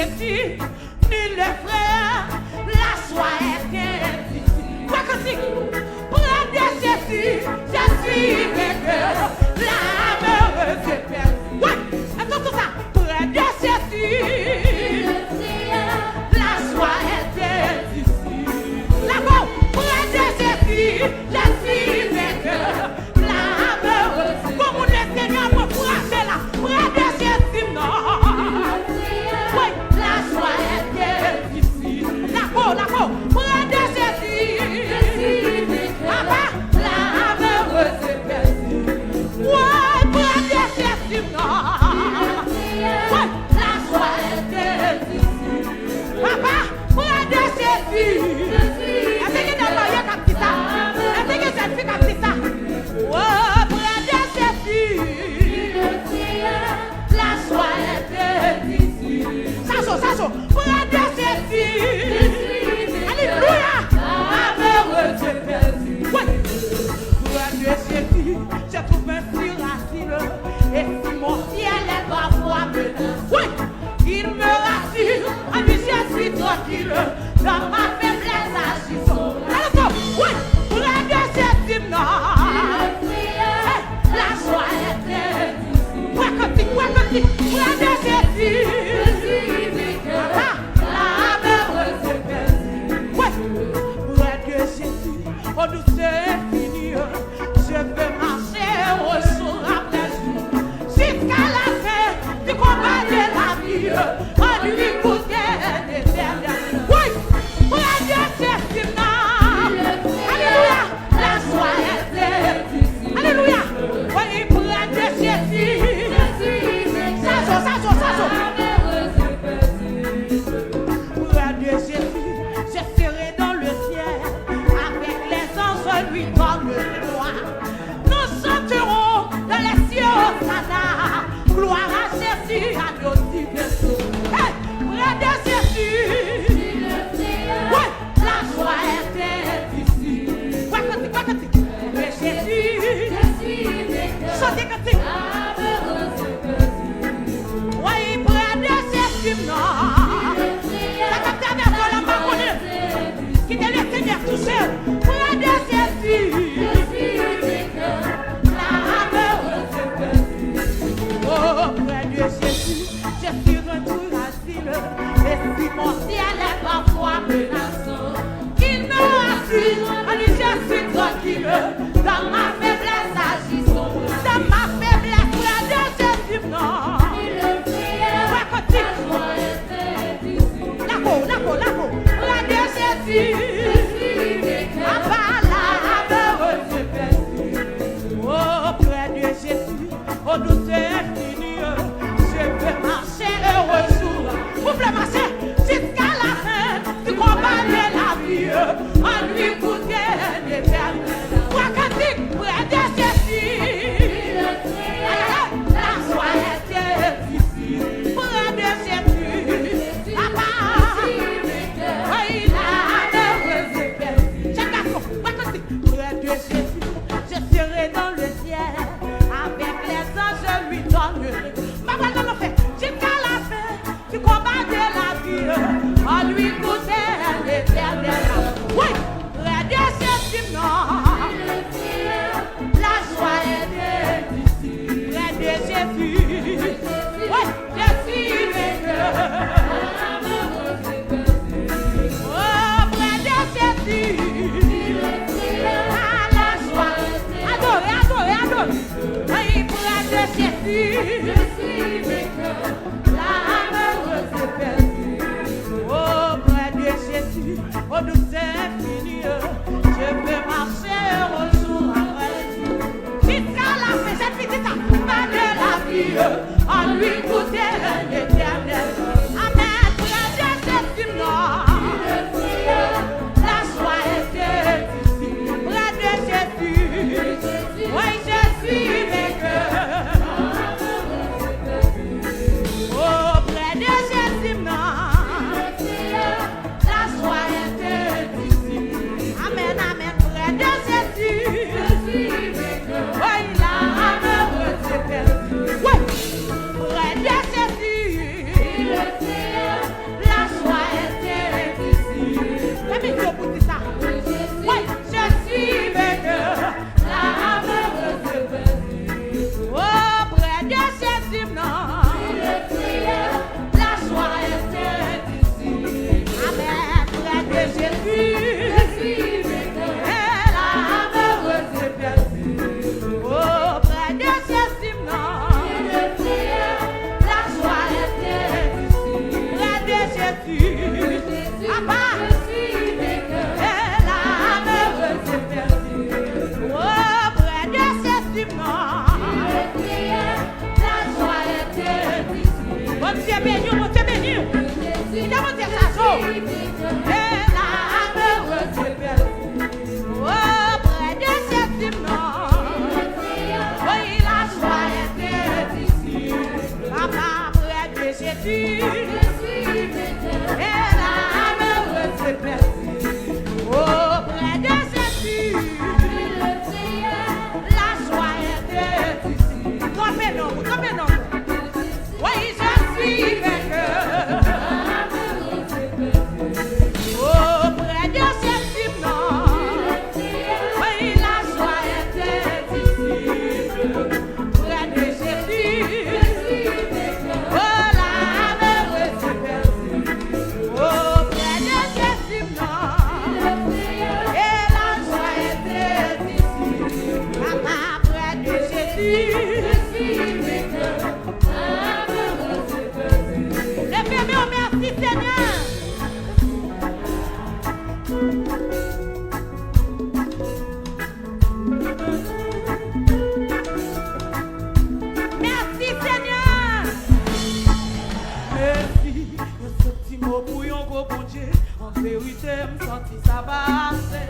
Jésus, ni le frère, la soie est indicible. Quoi que c'est? Près de Jésus, je suis vainqueur, l'âme heureuse est perdue. Ouais, attends tout ça. Près de Jésus, la soie est indicible. Là-bas, près de Jésus, je suis vainqueur, l'âme heureuse. Comme on est Seigneur, pour frapper là, près de Jésus, non. Ouais, la soie est indicible. Là-bas, près de Jésus, papa, l'âme heureuse est perdue. Ouais, près de Jésus, non. Ouais, la soie est indicible. Papa, près de Jésus. Est-ce que dans le cap dit ça? Est-ce que cette fille cap dit ça? Ouais, près de Jésus. La soie est indicible. Ça, près de Jésus. Alléluia. L'âme heureuse est perdue. Ouais. Près de Jésus, je trouve un plus racine. Et si mon ciel est parfois menacé, ouais, il me rassure. En lui, je suis tranquille. Dans ma faiblesse, agissons. Alors, ouais, près de Jésus, non. La soie est indicible. Ouais, près de Jésus. L'âme heureuse est perdue. Ouais, près de Jésus. Oh, nous c'est fini. Je veux marcher au jour après jour. Jusqu'à la fin du combat de la vie. En lui goûter l'éternel. Oui, près de Jésus, non. Alléluia, la soie est indicible. Alléluia, oui, près de Jésus. Près de Jésus, je serai dans le ciel. Avec les anges, lui donne le droit. Nous chanterons dans les cieux, Hosanna. Gloire à Jésus, à nos divins. Hey, près de Jésus. Ouais, la joie est indicible. Quoi que de Jésus. Chantez quand c'est. Ouais, près de Jésus, non. La capitale de la maconne. Qui te laisse Seigneur tout seul. Près de Jésus. L'âme heureuse est perdue. Oh, près de Jésus, je suis retour asile. Et si mon ciel est parfois menaçant, il me rassure. En lui, je suis tranquille. Dans ma faiblesse, agissons. Dans ma faiblesse, près de Jésus, non. Ouais, continue. Là-haut, près de Jésus. Papa, l'âme heureuse est perdue. Oh, près de Jésus, oh, nous c'est fini. Je veux marcher heureux jour. Vous voulez marcher jusqu'à la fin du combat de la vie. En lui goûter l'éternel. Quoi que près de Jésus. La soie est difficile. Près de Jésus. Papa. Oui, l'âme heureuse est perdue. Chaque garçon, quoi que près de Jésus. Je serai dans le ciel. Avec les anges, lui donne. Ma voix dans l'enfer. Jusqu'à la fin du combat de la vie. En lui goûter l'éternel. Oui, près de Jésus, non. La joie est indicible. Près de Jésus. Oui, je suis vainqueur. Oh, près de Jésus. Ah, la joie. Adorez. Oui, près de Jésus. L'âme heureuse est perdue. Oh, près de Jésus. Oh, nous c'est fini. Je peux marcher au jour après jour. Jusqu'à la fin, cette petite pas de la vie. En lui goûter l'éternel. Amen. Près de Jésus, non. La joie est difficile. Près de Jésus. Oui, je suis vainqueur. Oh, près de Jésus, non. La joie est difficile. Amen, amen. Près de Jésus. Oui, l'âme heureuse est perdue. Oui, près de Jésus. Jésus, non. La joie est ici. Amen. Près de Jésus. Et la heureuse est perdue. Oh, près de Jésus, non. La joie est ici. Près de Jésus. Papa. Et la heureuse est perdue. Oh, près de Jésus, non. Bon Dieu béni, bon Dieu béni. Il a monté sa joie. Et la heureuse est perdue. Oh, près de cet hymne. Oui, la joie était ici. Papa, près de Jésus. Et la heureuse est perdue. Oh, près de Jésus. La joie était ici. Trompez non. Oui, je suis vainqueur. Oh, près de cet hymne. Oui, la joie était ici. Près de Jésus. Oh, la heureuse est perdue. Oh, près de cet hymne. Et la joie était ici. Papa, près de Jésus. Merci Seigneur. Merci Seigneur. Merci. Ce petit mot pour un gros bon Dieu. En vérité, me senti ça passer.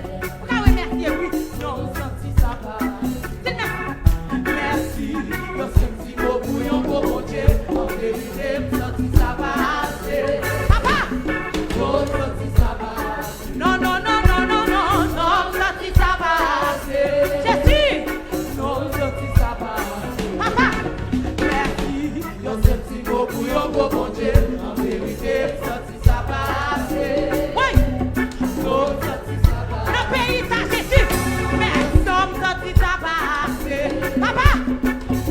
Ah oui, merci, oui. Non, me senti ça passer. Merci. Ce petit mot pour un gros bon Dieu. En vérité, me senti ça passer. Papa! Oh, senti ça passer. Non, senti ça passer. Jésus! Non, senti ça passer. Papa! Merci. Yo senti mot pour un gros bon Dieu. En vérité, me senti ça passer. Oui! Non, senti ça passer. Le pays, ça, Jésus! Mais non, senti ça passer. Papa!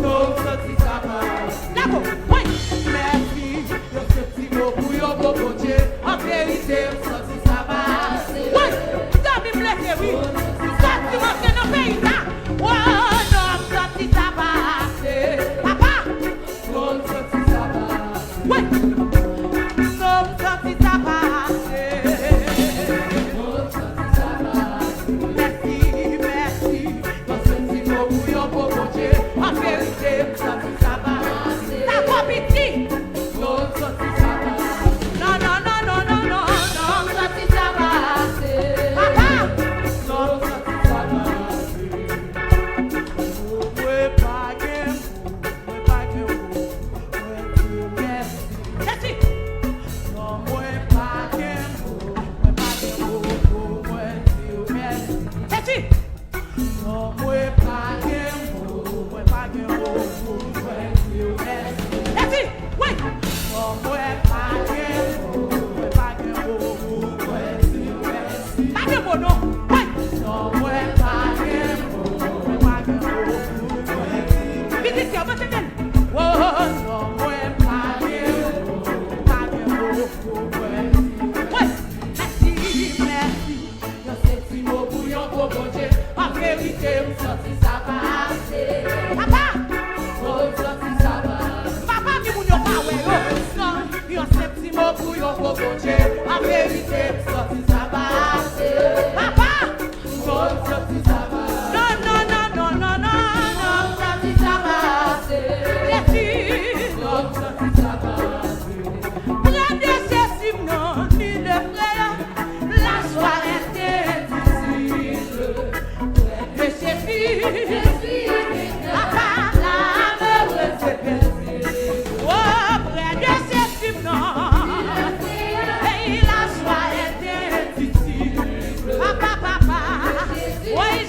Non, senti ça passer. D'accord, oui! Merci. Yo senti mot pour un gros bon Dieu. En vérité, me senti ça passer. Oui! Ça me blesse, oui! Senti mot que nos pays, ça! Oh, non, senti ça passer. Papa! Non, senti ça passer. Oui! Non, senti ça passer. Non, senti ça passer. Merci. Yo senti mot pour un gros bon Dieu. En vérité, me senti ça passer. Ça va petit! Non, senti ça passer. Non, senti ça passer. Papa! Non, senti ça passer. Ouais, pas game. Merci. Non, ouais, pas game. Merci. Non, ouais, pas game. Merci. Oui. Non, ouais, pas game. Pas de bon, non. Oui. Non, ouais, pas game. Vite, tiens, moi, c'est bien. Oh, non, ouais, pas game. Oui. Merci. Yo senti mot pour un gros bon Dieu. En vérité, me senti ça passer. Papa! Oh, senti ça passer. Papa, mi moun yo pa we yo. Non, yo senti mot pour un gros bon Dieu. En vérité, me senti ça passer. Papa! Oh, senti ça passer. Non, senti ça passer. Merci. Non, senti ça passer. Près de Jésus, non, ni le frère. La joie est difficile. Près de Jésus. Papa, la heureuse est perdue. Oh, près de Jésus, non. Et la joie est difficile. Papa. Oui,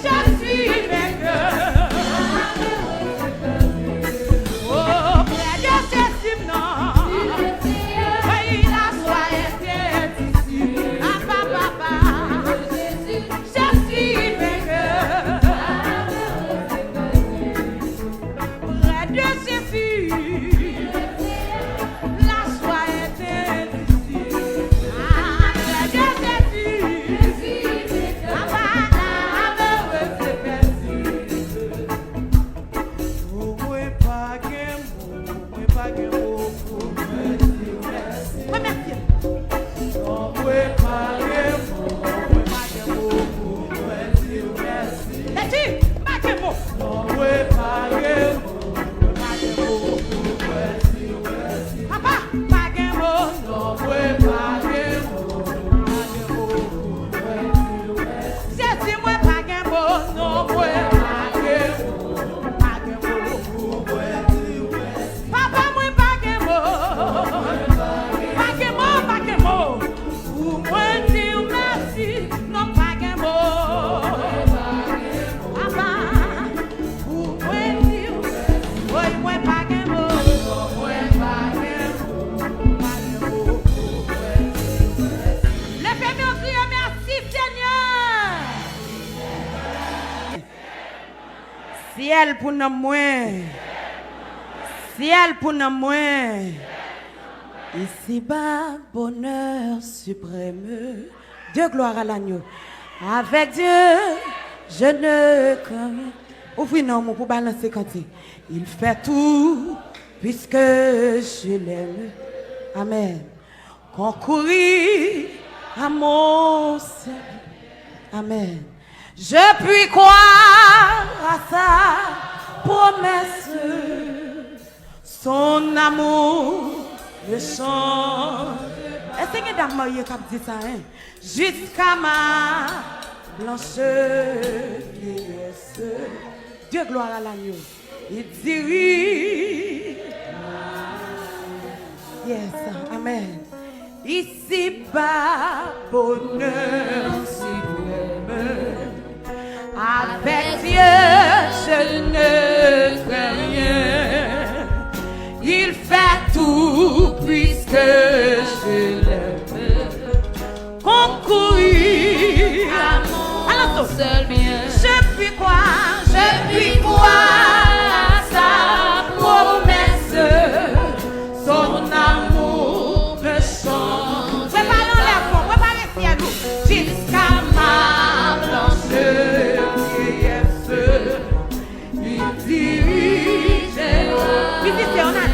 Ciel pour nous moins. Ciel pour nous moins. Ici-bas, bonheur suprême. Dieu, gloire à l'agneau. Avec Dieu, je ne crains. Ouvrez non pour balancer quand il fait tout, puisque je l'aime. Amen. Concourir à mon salut. Amen. Je puis croire à sa promesse. Son amour me chante. Est-ce que dame mariée qui dit ça, hein? Jusqu'à ma blancheur pièce. Dieu gloire à l'agneau. Il dirige. Yes, amen. Ici bas bonheur suprême. Avec Dieu je ne crains rien. Il fait tout puisque je l'aime. Concourir à mon seul bien. Je puis croire à sa promesse. Son amour me chante. Préparons les fonds, préparez si à nous. Jusqu'à ma blancheur vieillesse. Il dirige. Visitez, on a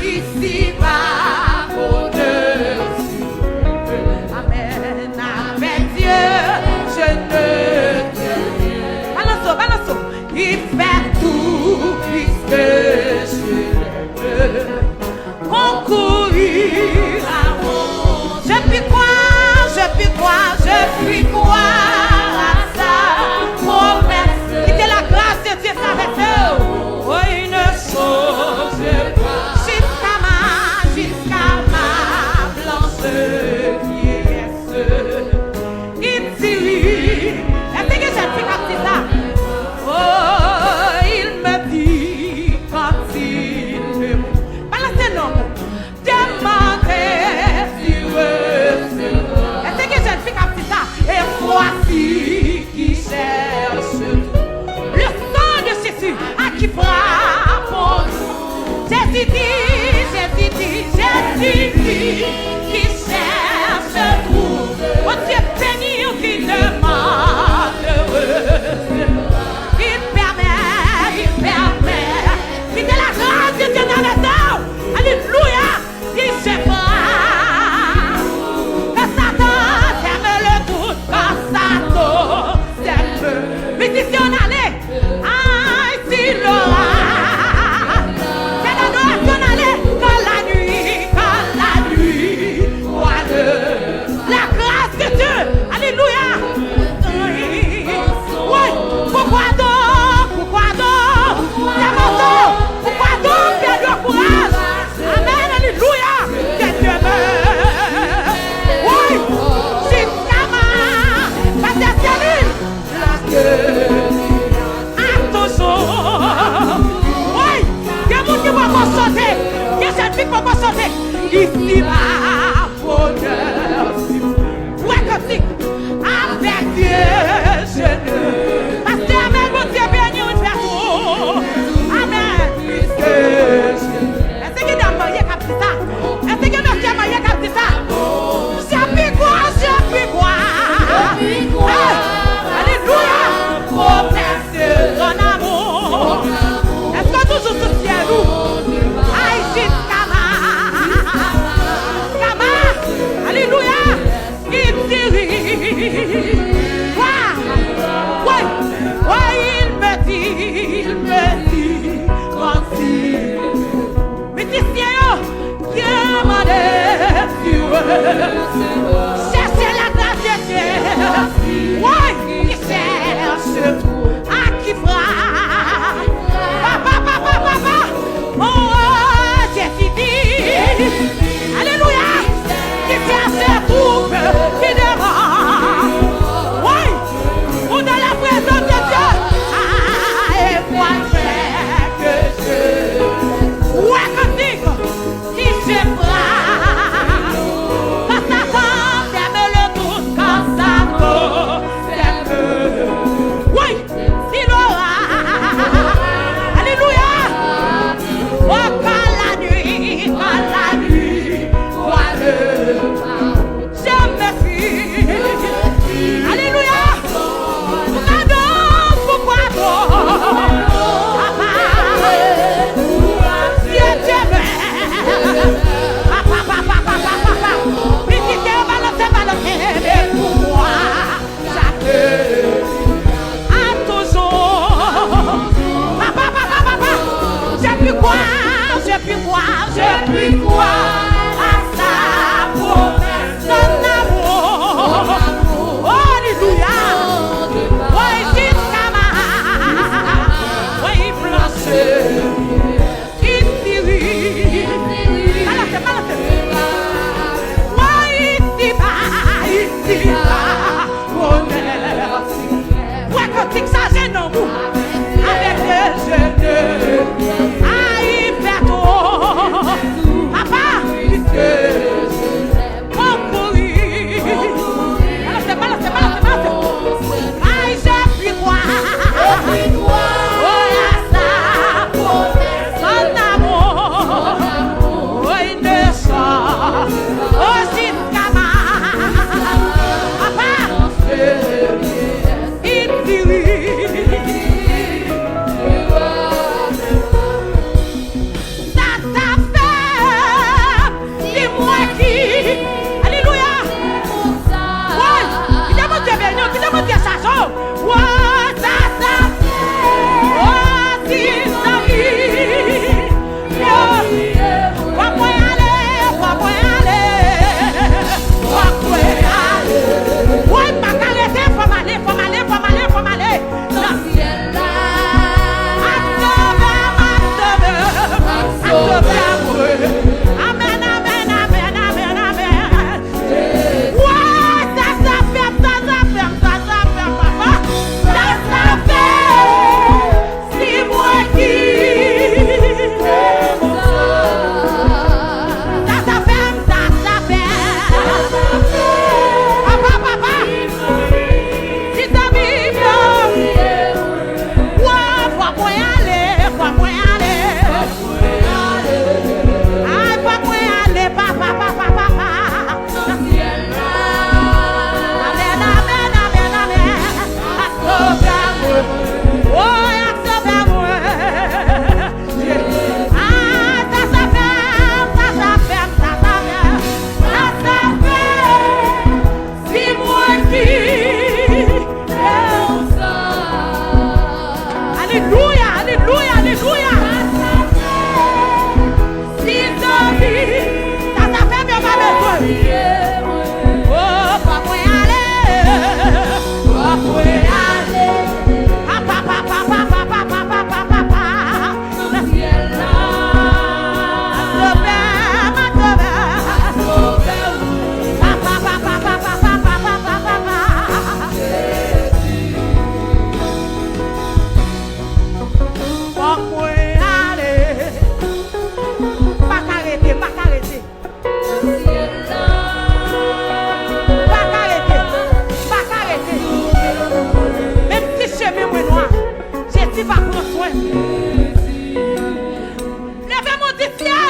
ici bas, bonheur suprême. Amen. Avec Dieu, je ne crains rien. Balançons. Il fait tout puisque je l'aime. Concourir à mon. Je puis croire à sa promesse. Quittez la grâce de Dieu avec eux. Oh, il ne change pas. Jusqu'à ma blanche vieillesse. Il dirige. Est-ce que j'ai fait comme ça? Oh, il me dit quand il me. Balancez non. Demandez si recevra. Est-ce que j'ai fait comme ça? Et voici qui cherche le sang de Jésus à qui frappe. Jésus dit qui cherche trouve. Oh Dieu béni ou qui demande heureux. Il permet. Quittez la grâce de Dieu dans les dents. Alléluia. Il se fera. Que Satan t'aime le doute. Que Satan t'aime. Musicien allez. Ah, s'il l'aura. Alléluia. Oui, pourquoi donc pourquoi donc perdu le courage? Amen, alléluia. Que Dieu meurt. Oui, jusqu'à ma attention. Oui, que vous qui vont sauter, que cette fille va sauter. Ici va bonheur. Avec Dieu, je ne. Parce que Amen, mon Dieu béni, on fait tout. Amen. Puisque je. Est-ce que tu as marié comme ça? Est-ce que tu as marié comme ça? Je puis croire. Alléluia. Promesse ton amour. Est-ce que toujours soutient nous? Aïe, jusqu'à ma. Alléluia. Il dirige. Il me dit, quand il. Mais dis Dieu m'a dit, cherchez la grâce de Dieu. Oui, il cherche à qui frappe. Papa. Oh, Jésus dit. Alléluia. Qui cherche tout, qui demande. Oui, ou dans la présence de Dieu. Et moi, que je. Ouais, comme dit, qui se frappe. Quand ça tombe, t'aimes le doute. Quand ça tombe, t'aimes. Oui.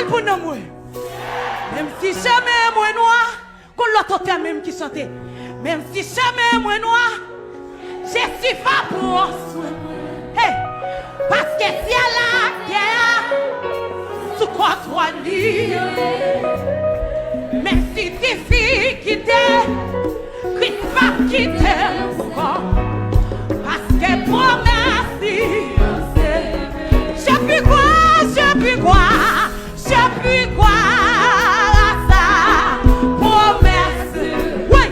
parole pour nous. Même si jamais moi noir, qu'on l'autre même qui chantait. Même si jamais moi noir, je suis pas pour soin. Hey, parce que si elle a guerre, sous quoi toi lui, même si tes filles quittées, Christ va quitter encore. Parce que promesse, je puis quoi, je puis quoi, je puis quoi, ça, promesse, oui,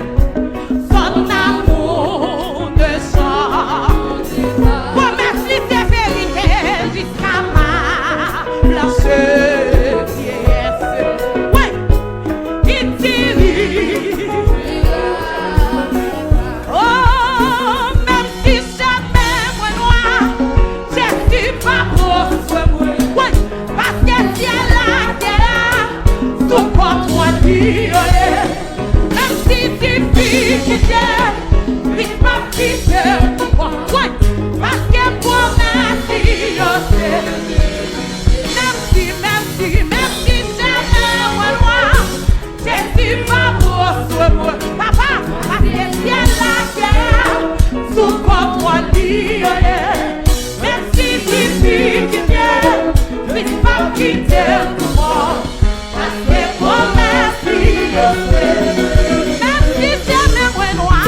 son amour de chant, promesse, c'est vérité jusqu'à ma blanche vieillesse, oui, il dit, oh, même si jamais moi noir, je suis pas pour toi, oui, parce que si elle a guerre, tout comme moi dit, même si tu vis qui t'aime, il va quitter toi, oui, parce que pour merci, même si jamais moi noir, je suis pas pour toi, papa, parce que si elle a guerre, tout comme moi dit, même si tu vis qui t'aime, il va quitter toi, parce que pour merci, même si jamais moi noir,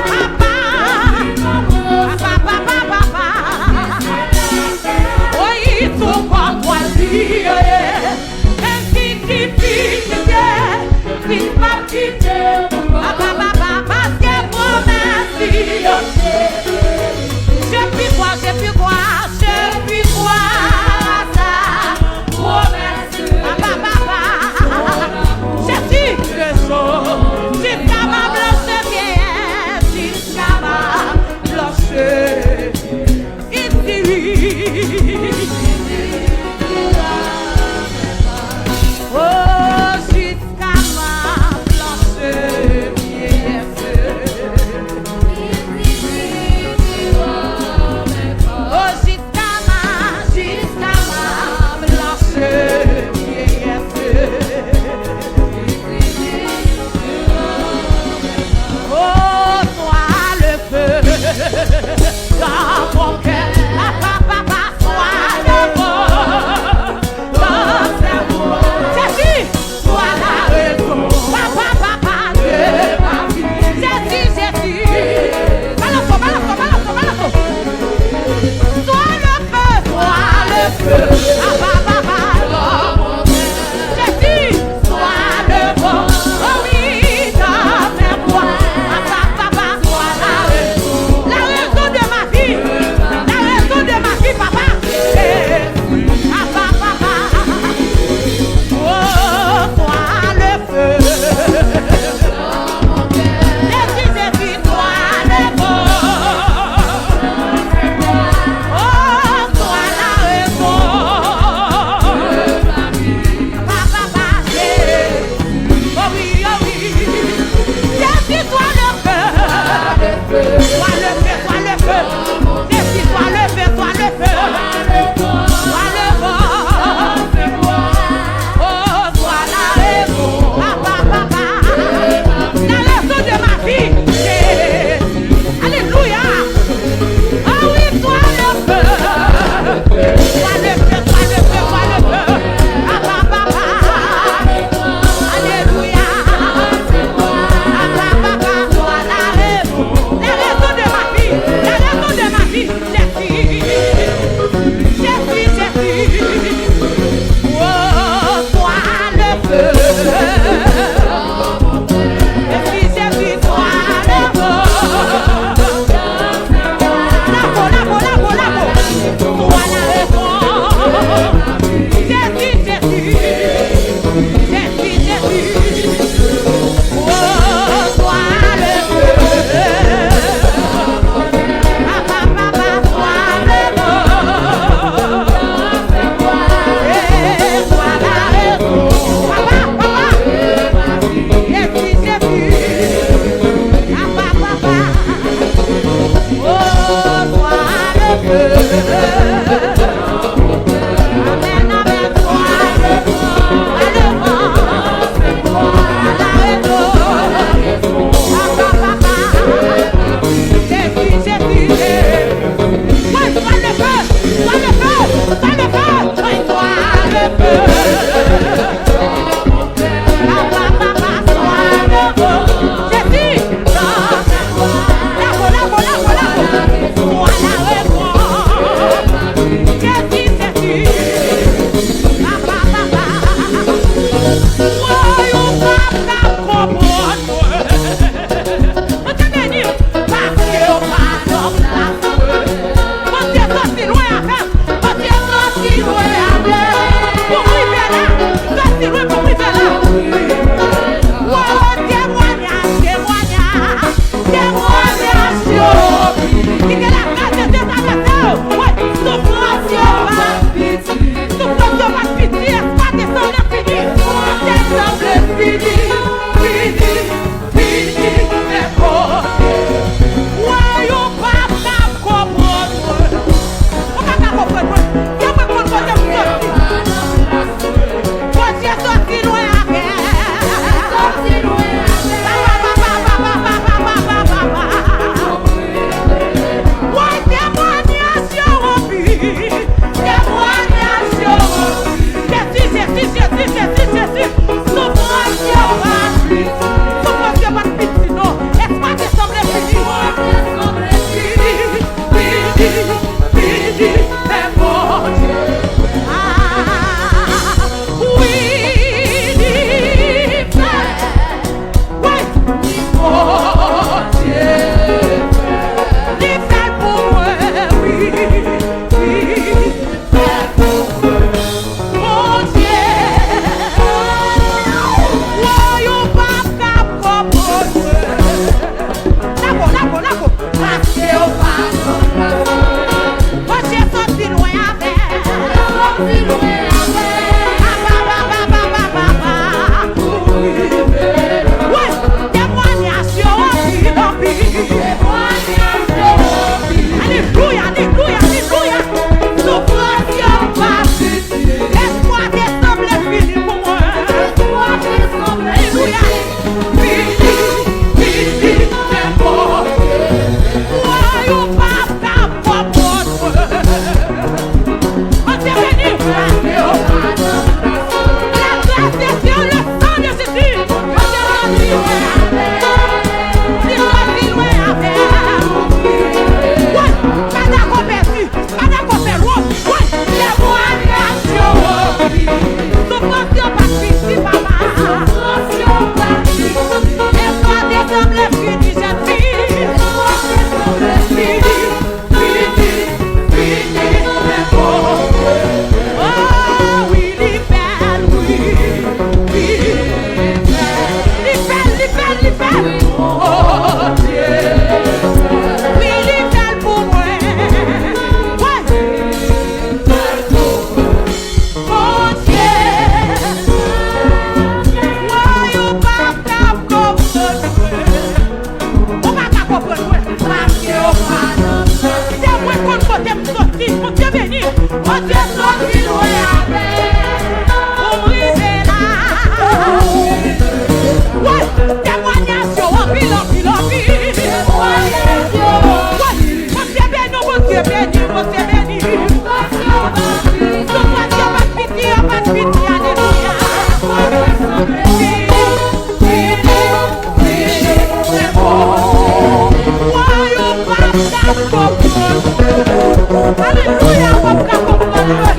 papa, oui, tout comme moi dit, même si tu vis qui t'aime, il va quitter toi, parce que pour merci, je puis quoi, ça, promesse, je suis le jour, jusqu'à ma blanche vieillesse, jusqu'à ma blanche Alléluia, on va comprendre.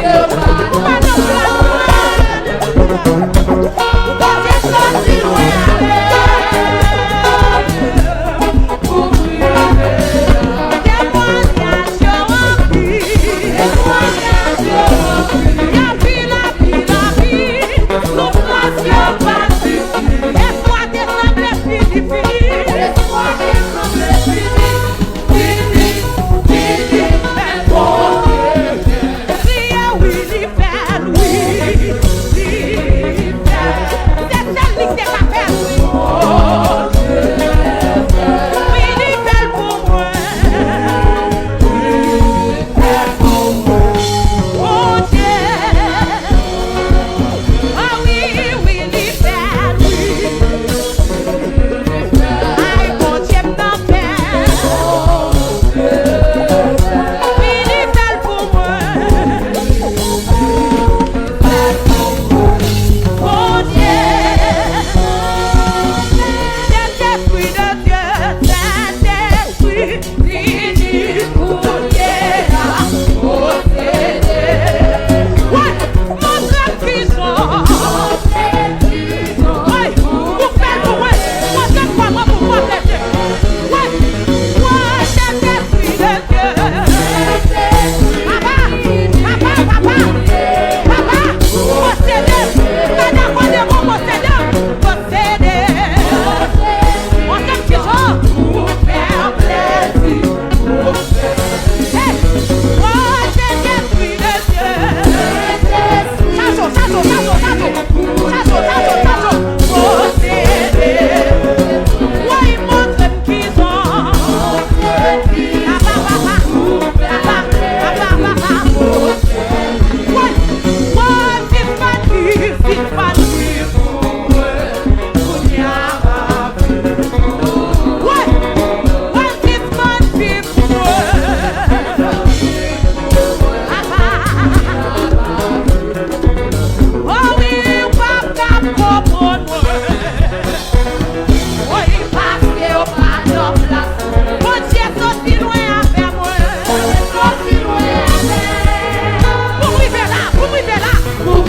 Pour